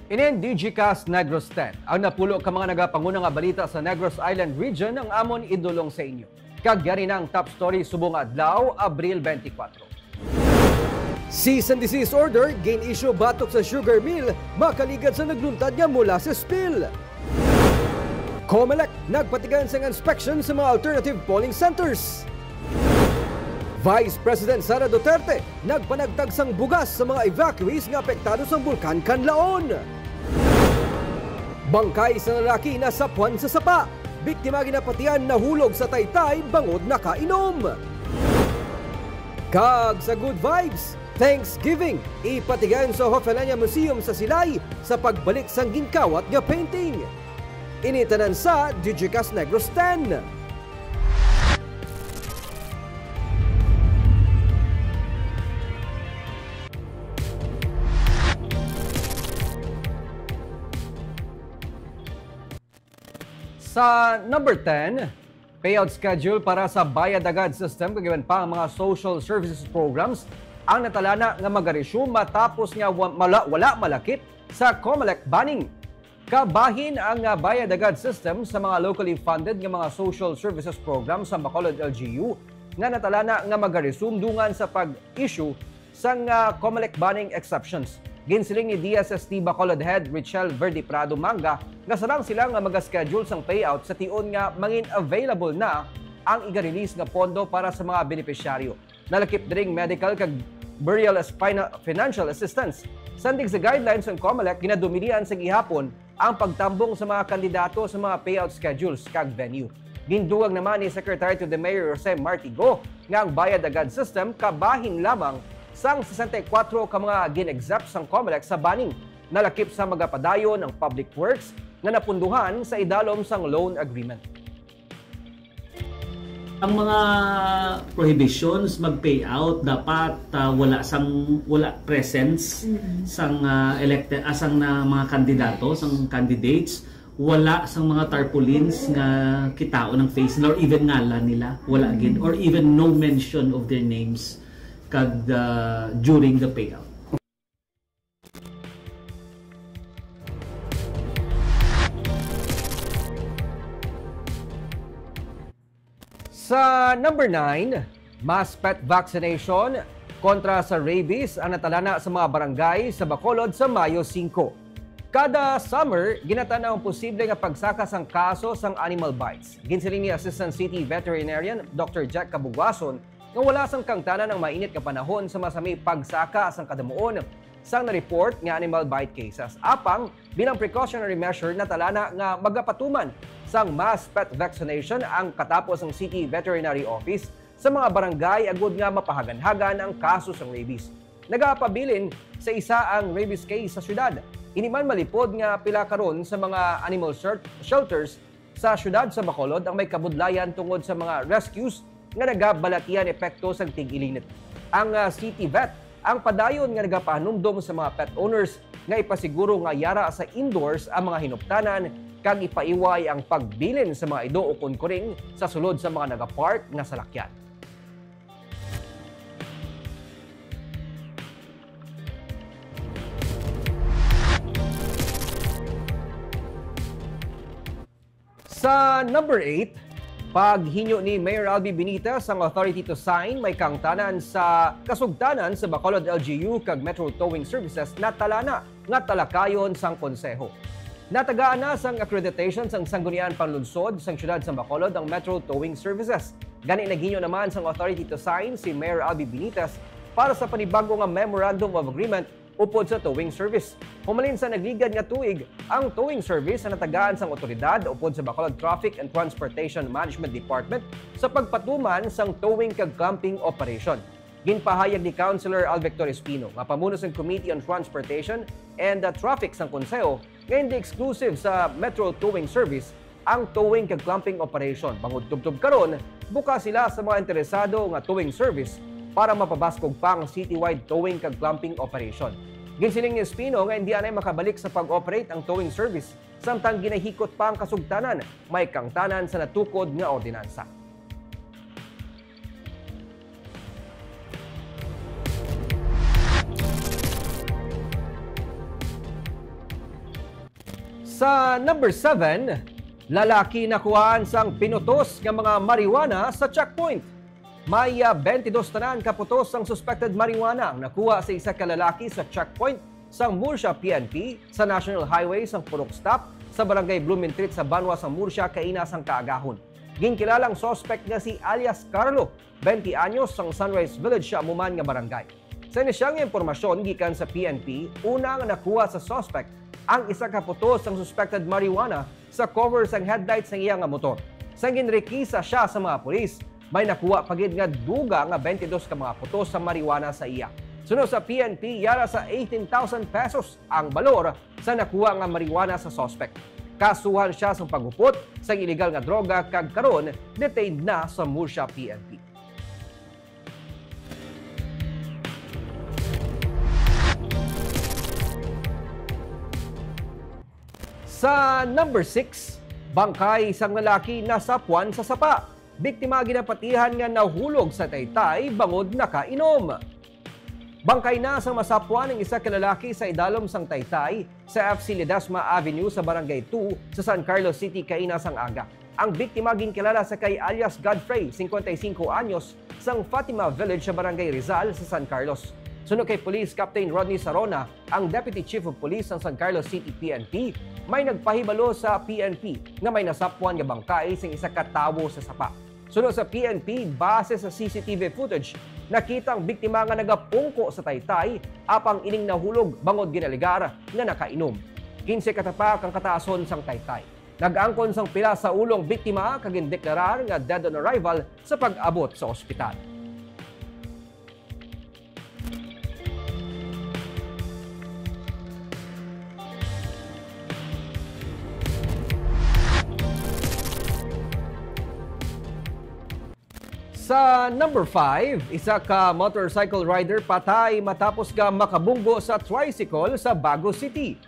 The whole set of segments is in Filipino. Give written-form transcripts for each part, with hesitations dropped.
Inin DigiCast Negros 10. Ang napulo ka mga nagapanguna nga balita sa Negros Island region ang amon idulong sa inyo. Kagyari ng top story subong adlaw, Abril 24. Cease and desist order, gain issue batok sa sugar mill, makaligad sa nagluntad nga mula sa spill. COMELEC nagpatigan sa inspection sa mga alternative polling centers. Vice President Sara Duterte nagpanagtag sang bugas sa mga evacuees nga apektado sa bulkan Canlaon. Bangkay sa lalaki na sapuan sa sapa, biktima ginapatian nahulog sa Taytay bangod nakainom. Kag sa good vibes, Thanksgiving, ipatigan sa Hofelania Museum sa Silay sa pagbalik sang ginkawat nga painting. Initanan sa DigiCast Negros 10. Sa number 10, payout schedule para sa bayad agad system kagiban pa ang mga social services programs ang natalana nga mag-resume matapos nga wala malakit sa COMELEC banning. Kabahin ang bayad agad system sa mga locally funded nga mga social services programs sa Bacolod LGU nga natalana nga mag-resume dungan sa pag-issue sa COMELEC banning exceptions. Ginsiling ni DSST Bacolod Head Richelle Verde Prado Manga nga sarang sila nga mag-schedule sang payout sa tion nga mangin available na ang iga-release nga pondo para sa mga benepisyaryo. Nalakip dring medical kag burial as financial assistance. Sandig sa guidelines ng COMELEC, ginadumilian sa gihapon ang pagtambong sa mga kandidato sa mga payout schedules kag venue. Ginduwag naman ni Secretary to the Mayor Jose Martigo nga ang bayad agad system kabahin lamang sang 64 ka mga gin-exempt sang COMELEC sa banning. Nalakip sa magapadayon ng Public Works na napunduhan sa idalom sang loan agreement. Ang mga prohibitions mag-payout dapat wala presence sang elected asang na mga kandidato, sang candidates, wala sang mga tarpaulins nga kitao ng face or even ngalan nila, wala gid or even no mention of their names during the payout. Sa number 9, mass pet vaccination kontra sa rabies ang natalana sa mga barangay sa Bacolod sa Mayo 5. Kada summer, ginatanaw ang posible nga pagsakas ang kaso sang animal bites. Ginsiling ni Assistant City Veterinarian Dr. Jack Cabugwason nga wala sang kangtanan ng mainit nga panahon sa masami pagsaka sang kadamuon sang na-report nga animal bite cases. Apang bilang precautionary measure natalana nga magapatuman sang mass pet vaccination ang katapos ng City Veterinary Office sa mga barangay agud nga mapahagan-hagan ang kaso sang rabies. Nagapabilin sa isa ang rabies case sa syudad. Iniman malipod nga pila karon sa mga animal shelters sa syudad sa Bacolod ang may kabudlayan tungod sa mga rescues nga nagabalatian epekto sa tig-ilinit. Ang City Vet ang padayon nga nagapahanumdom sa mga pet owners nga ipasiguro nga yara sa indoors ang mga hinuptanan kag ipaiway ang pagbilin sa mga ido o kunkuring sa sulod sa mga nagapark nga salakyan. Sa number 8, paghinyo ni Mayor Albi Benitez ang authority to sign may kangtanan sa kasugtanan sa Bacolod LGU kag Metro Towing Services na talana nga talakayon sang konseho. Natagaan na sang accreditation sang Sanggunian Panlunsod sang syudad sa Bacolod ang Metro Towing Services. Gani naghinyo naman sang authority to sign si Mayor Albi Benitez para sa panibago nga Memorandum of Agreement upod sa towing service. Humalin sa nagligad nga tuig, ang towing service na natagaan sang otoridad upod sa Bacolod Traffic and Transportation Management Department sa pagpatuman sang towing kag clamping operation. Ginpahayag ni Councilor Alvector Espino nga pamuno sang Committee on Transportation and Traffic sang Konseho nga hindi exclusive sa Metro Towing Service ang towing kag clamping operation. Bangod tubtob karon, buka sila sa mga interesado nga towing service para mapabaskog pa ang citywide towing kag clamping operation. Ginsiling ni Espino nga hindi anay makabalik sa pag-operate ang towing service samtang ginahikot pa ang kasugtanan may kangtanan sa natukod nga ordinansa. Sa number 7, lalaki nakuhaan sang pinutos nga mga marijuana sa checkpoint. May 22 tanan kaputos ang suspected marijuana ang nakuha sa isa ka lalaki sa checkpoint sa Murcia PNP sa National Highway sang Purok Stop sa Barangay Blumentritt sa Banwa sa Murcia kaina sang kaagahon. Ginkilalang suspect nga si alias Carlo, 20 anyos sang Sunrise Village sa amuman nga barangay. Sa inisyang impormasyon gikan sa PNP, una nga nakuha sa suspect ang isa ka putos sang suspected marijuana sa cover sang headlights ng iyang motor. Sang ginrekisa siya sa mga pulis, may nakuha pagid nga duga nga 22 ka mga putos sa marijuana sa iya. Sunod sa PNP, yara sa 18,000 pesos ang balor sa nakuha nga marijuana sa suspect. Kasuhan siya sa pagupot sa illegal nga droga kag karon detained na sa Murcia PNP. Sa number 6, bangkay isang lalaki nasapuan sa sapa. Biktima ginapatihan nga nahulog sa Taytay bangod nakainom. Bangkay na sa masapuan ng isa ka lalaki sa idalom sang Taytay sa FC Ledesma Avenue sa Barangay 2 sa San Carlos City kaina sang aga. Ang biktima ginkilala sa kay alias Godfrey, 55 anyos, sang Fatima Village sa Barangay Rizal sa San Carlos. Sunod kay Police Captain Rodney Sarona, ang Deputy Chief of Police ng San Carlos City PNP, may nagpahibalo sa PNP nga may nasapuan nga bangkay sing isa ka tawo sa sapa. Sunod sa PNP, base sa CCTV footage, nakita ang biktima nga nagapungko sa Taytay apang ining nahulog bangod ginaligar nga nakainom. 15 katapak ang kataason sang Taytay. Nag-angkon sang pila sa ulong biktima kag indeklarar nga dead on arrival sa pag-abot sa ospital. Sa number 5, isa ka motorcycle rider patay matapos nga makabunggo sa tricycle sa Bago City.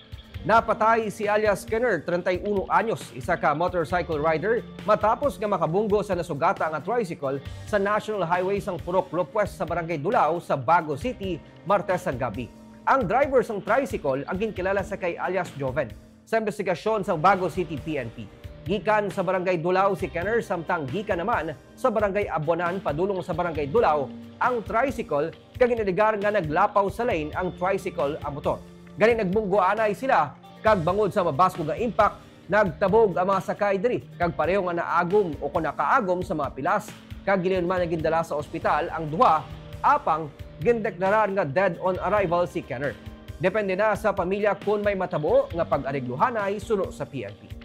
Napatay si alias Kenner, 31 anyos, isa ka motorcycle rider matapos nga makabunggo sa nasugata nga tricycle sa National Highway sang Purok Lopez sa Barangay Dulao sa Bago City, Martes sa gabi. Ang driver sang tricycle ang ginkilala sa kay alias Joven. Sa investigasyon sa Bago City PNP. Gikan sa Barangay Dulao si Kenner, samtang gikan naman sa Barangay Abonan padulong sa Barangay Dulao ang tricycle kag ginaligar nga naglapaw sa lane ang tricycle ang motor. Gani nagbunggo anay sila kag bangod sa mabasko nga impact nagtabog ang mga sakay diri kag pareho nga naagom o kung nakaagom sa mga pilas kag giliyon man gindala sa ospital ang duha apang gindeklarar nga dead on arrival si Kenner. Depende na sa pamilya kung may matabo nga pag-arigluhanay suno sa PNP.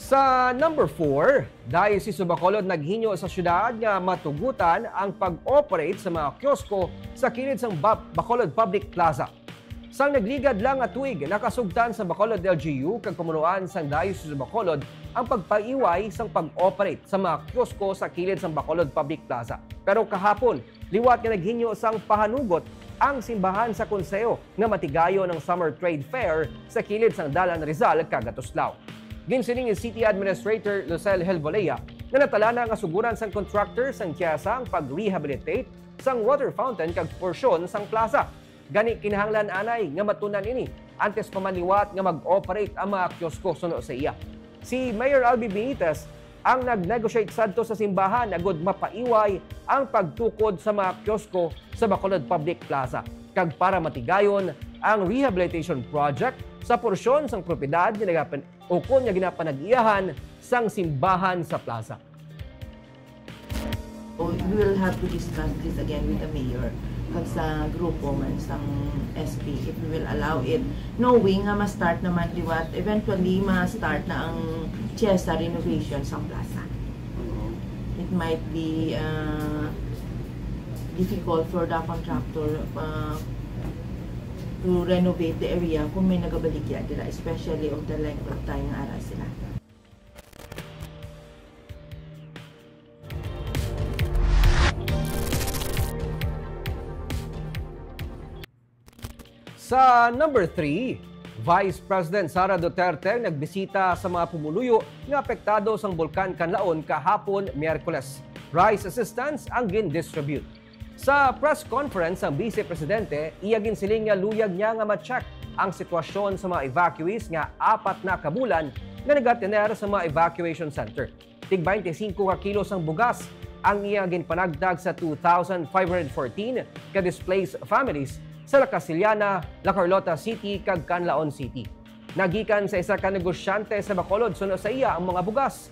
Sa number 4, Diocese of Bacolod naghinyo sa syudad nga matugutan ang pag-operate sa mga kiosko sa kilid sang Bacolod Public Plaza. Sang nagligad lang at tuig, nakasugtan sa Bacolod LGU kag pamunuan sang Diocese of Bacolod ang pagpaiway sang pag-operate sa mga kiosko sa kilid sang Bacolod Public Plaza. Pero kahapon, liwat nga naghinyo sang pahanugot ang simbahan sa konseyo nga matigayo ng Summer Trade Fair sa kilid sang Dalan Rizal kag Tuslao. Ginsining ni City Administrator Lucel Helvolea na natala na nga suguran sang contractor sang Tiasa ang pag-rehabilitate sang water fountain kag porsyon sang plaza. Gani kinahanglan anay nga matunan ini antes pa manliwat nga mag-operate ang mga kiosko suno sa iya. Si Mayor Albi Benitez ang nag-negotiate sadto sa simbahan agud mapaiway ang pagtukod sa mga kiosko sa Bacolod Public Plaza kag para matigayon ang rehabilitation project sa porsyon sang propiedad o kung nga ginapanag-iyahan sang simbahan sa plaza. We will have to discuss this again with the mayor kag sa grupo man sang SP if we will allow it, knowing nga ma-start naman liwat eventually ma-start na ang Tiesa renovation sa plaza. It might be difficult for the contractor to renovate the area kung may nagabaligya dila, especially of the length of time nga ara sila. Sa number 3, Vice President Sara Duterte nagbisita sa mga pumuluyo nga apektado sang bulkan Kanlaon kahapon Miyerkules. Rice assistance ang gin-distribute. Sa press conference ang Vice Presidente, iyagin siling nga luyag niya nga ma-check ang sitwasyon sa mga evacuees nga 4 na kabulan nga nagatener sa mga evacuation center. Tig 25 ka kilos ang bugas ang iya ginpanagdag sa 2,514 ka displaced families sa La Casillana, La Carlota City kag Canlaon City. Nagikan sa isa ka negosyante sa Bacolod suno sa iya ang mga bugas.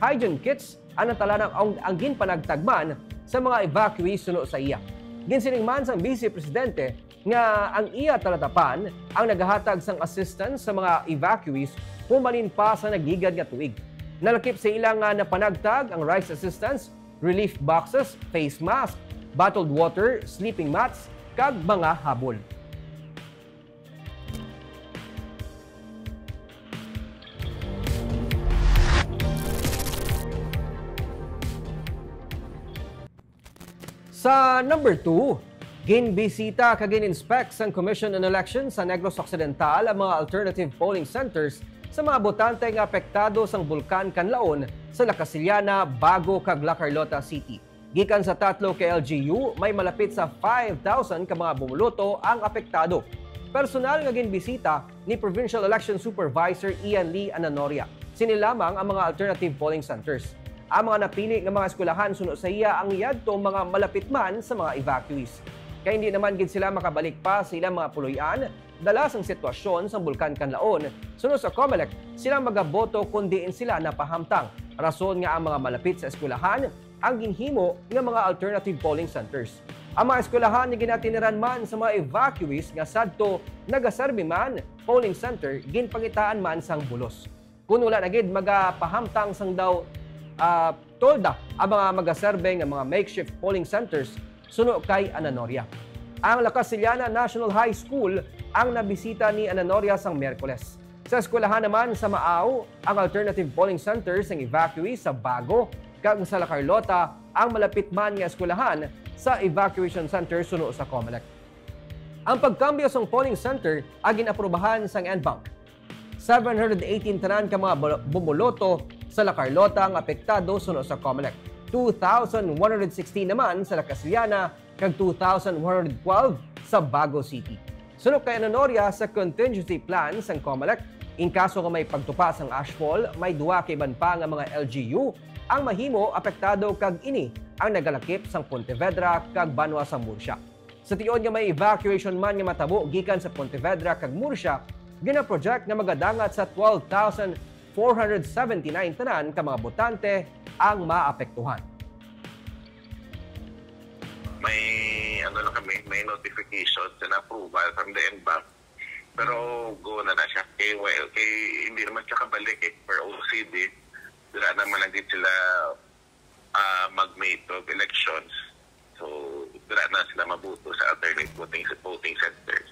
Hygiene kits ang natala ang ginpanagtagman sa mga evacuees suno sa iya. Ginsiling man sang Vice Presidente nga ang iya talatapan ang nagahatag sang assistance sa mga evacuees humalin pa sa nagigad nga tuig. Nalakip sa ilang napanagtag ang rice assistance, relief boxes, face mask, bottled water, sleeping mats, kag mga habol. Sa number 2, ginbisita kag gin-inspect sang Commission on Elections sa Negros Occidental ang mga alternative polling centers sa mga botante nga apektado sang bulkan Kanlaon sa La Casillana, Bago kag La Carlota City. Gikan sa 3 ka LGU, may malapit sa 5,000 ka mga bumuloto ang apektado. Personal nga ginbisita ni Provincial Election Supervisor Ian Lee Ananoria. Sinilamang ang mga alternative polling centers. Ang mga napili ng mga eskwelahan suno sa iya ang yadto mga malapit man sa mga evacuees. Kaya hindi naman gid sila makabalik pa sa ilang mga puloy-an dala sang sitwasyon sa bulkan Kanlaon. Suno sa COMELEC, silang magaboto kundiin sila napahamtang. Rason nga ang mga malapit sa eskwelahan ang ginhimo ng mga alternative polling centers. Ang mga eskwelahan na ginatiniran man sa mga evacuees nga sadto nagaserbi man polling center ginpangitaan man sang bulos. Kung wala na gid magapahamtang sang daw tolda ang mga magaserbe nga mga makeshift polling centers suno kay Ananoria. Ang La Casillana National High School ang nabisita ni Ananoria sang Miyerkules. Sa eskwelahan naman sa Maaw, ang alternative polling centers ng evacuees sa Bago kag sa La Carlota ang malapit man nga eskwelahan sa evacuation center suno sa COMELEC. Ang pagkambyo sa polling center ang ginaprubahan sang NBank. 718 tanan ka mga bumuloto sa La Carlota ang apektado suno sa COMELEC. 2,116 naman sa La Casillana kag 2,112 sa Bago City. Suno kay Ananoria sa contingency plan sang COMELEC, in kaso nga may pagtupa sang ashfall, may duwa kay ban pa nga mga LGU ang mahimo apektado kag ini ang nagalakip sang Pontevedra kag Banwa sa Murcia. Sa tiyon nga may evacuation man nga matabo gikan sa Pontevedra kag Murcia, gina-project nga magadangat sa 12,479 tanan ka mga botante ang maapektuhan. May notification na approval from the NBank. Pero go na siya. Kay hindi naman siya kabalik per OCD. Dira naman lang din sila mag-mate of elections. So, dira na sila mabuto sa alternate voting centers.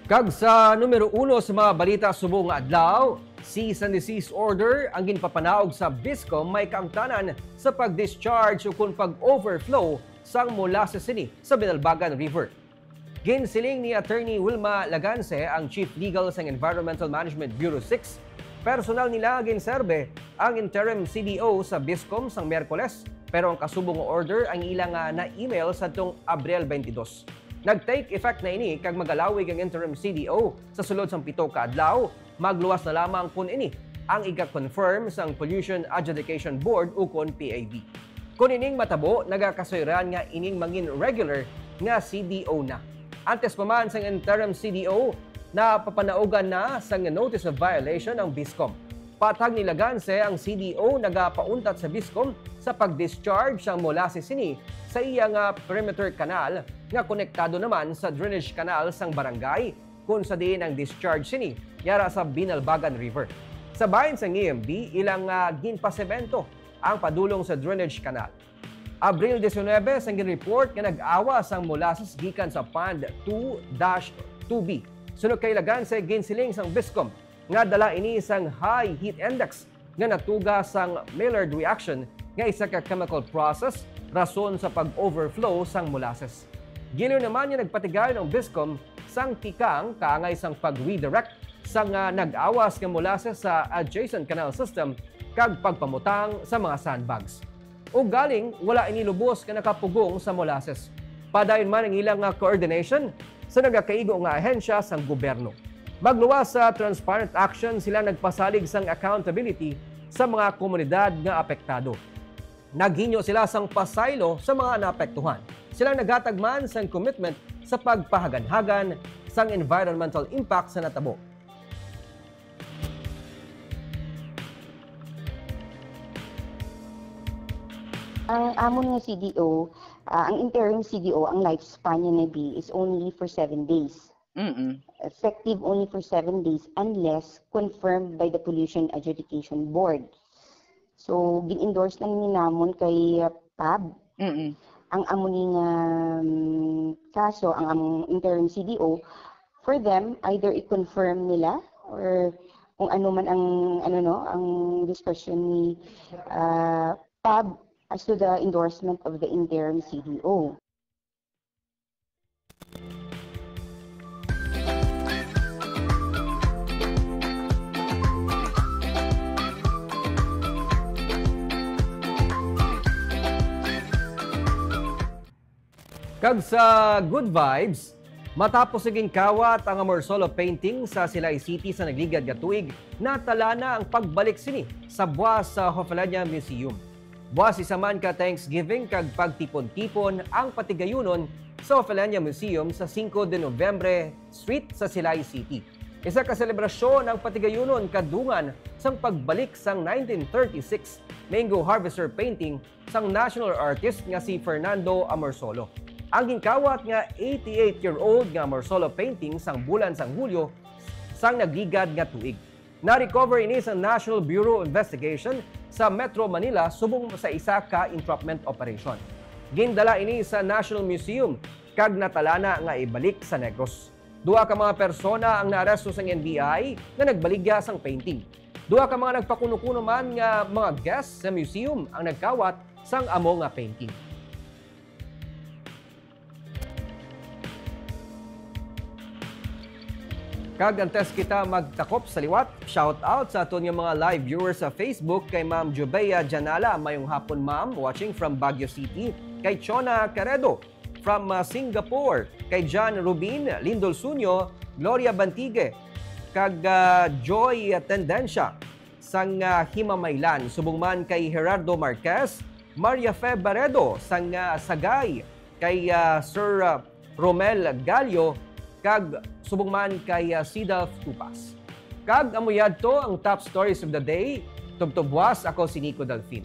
Kag sa numero 1 sa mga balita subong nga adlaw, cease and desist order ang ginpapanaog sa BISCOM may kaangtanan sa pag-discharge o kung pag-overflow sang molasses sini sa Binalbagan River. Ginsiling ni Attorney Wilma Laganse, ang Chief Legal sa Environmental Management Bureau 6, personal nila ginserbe ang interim CDO sa BISCOM sang Miyerkules, pero ang kasubong order ang ilang na-email sa tong Abril 22. Nag-take effect na ini kag magalawig ang interim CDO sa sulod sang 7 ka adlaw, magluwas na lamang kun ini ang iga-confirm sang Pollution Adjudication Board o kon PAB. Kung ining matabo, nagakasayran nga ining mangin regular nga CDO na. Antes pa man sang interim CDO, na papanaugan na sang notice of violation ang BISCOM. Patag ni Laganse ang CDO nagapauntat sa BISCOM sa pag-discharge sang molasses sini sa iyang perimeter canal nga konektado naman sa drainage canal sang barangay kung sa diin ang discharge sini yara sa Binalbagan River. Sa bahin sang EMB, ilang ginpasemento ang padulong sa drainage canal. Abril 19 sang ginreport nga nag-awa sang molasses gikan sa Pond 2-2B. Sunod kay Laganse, ginsiling sang BISCOM nga dala ini sang high heat index nga natuga sang Maillard reaction nga isa ka chemical process rason sa pag-overflow sang molasses. Giliw naman yung nagpatigay ng BISCOM sang tikang kaangay sang pag-redirect sang nag-awas nga molasses sa adjacent canal system kag pagpamutang sa mga sandbags. O galing, wala inilubos ka nakapugong sa molasses. Padayon man ang ilang coordination sa nagakaigo nga ahensya sang gobyerno. Magluwas sa transparent action, sila nagpasalig sang accountability sa mga komunidad nga apektado. Naghinyo sila sang pasaylo sa mga naapektuhan. Sila nagatagman sang commitment sa pagpahagan-hagan sang environmental impact sa natabo. Ang amon nga CDO, ang interim CDO, ang lifespan niya na is only for 7 days. Effective only for 7 days unless confirmed by the Pollution Adjudication Board. So, gin-endorse lang ni namon kay PAB. Ang amuning kaso, ang among interim CDO, for them, either i-confirm nila or kung ano man ang, ang discussion ni PAB as to the endorsement of the interim CDO. Kag sa good vibes, matapos siging kawat ang Amorsolo painting sa Silay City sa nagligad nga tuig, natala na ang pagbalik sini sa buwas sa Hofalanya Museum. Buwas isa man ka Thanksgiving kag pagtipon-tipon ang patigayunon sa Hofalanya Museum sa 5 de Nobyembre Street sa Silay City. Isa ka selebrasyon ang patigayunon kadungan sang pagbalik sang 1936 Mango Harvester painting sang national artist nga si Fernando Amorsolo. Ang gingkawat nga 88-year-old nga Amorsolo painting sang bulan sang Hulyo sang nagligad nga tuig. Na-recover ini sa National Bureau of Investigation sa Metro Manila subong sa isa ka entrapment operation. Gindala ini sa National Museum kag natalana nga ibalik sa Negros. Duha ka mga persona ang naaresto sang NBI na nagbaligya sang painting. Duha ka mga nagpakuno-kuno man nga mga guests sa museum ang nagkawat sang amo nga painting. Kag antes kita magtakop sa liwat, shout out sa aton nga mga live viewers sa Facebook kay Ma'am Jubeya Janala, mayong hapon ma'am, watching from Baguio City, kay Chona Caredo from Singapore, kay John Rubin, Lindol Sunyo, Gloria Bantigue, kag Joy Tendencia sang Himamaylan, subong man kay Gerardo Marquez, Maria Fe Baredo sang Sagay, kay Sir Romel Gallo, kag subong man kay Sidalf Tupas. Kag amuyad to ang top stories of the day. Tubtubwas, ako si Nico Delfin.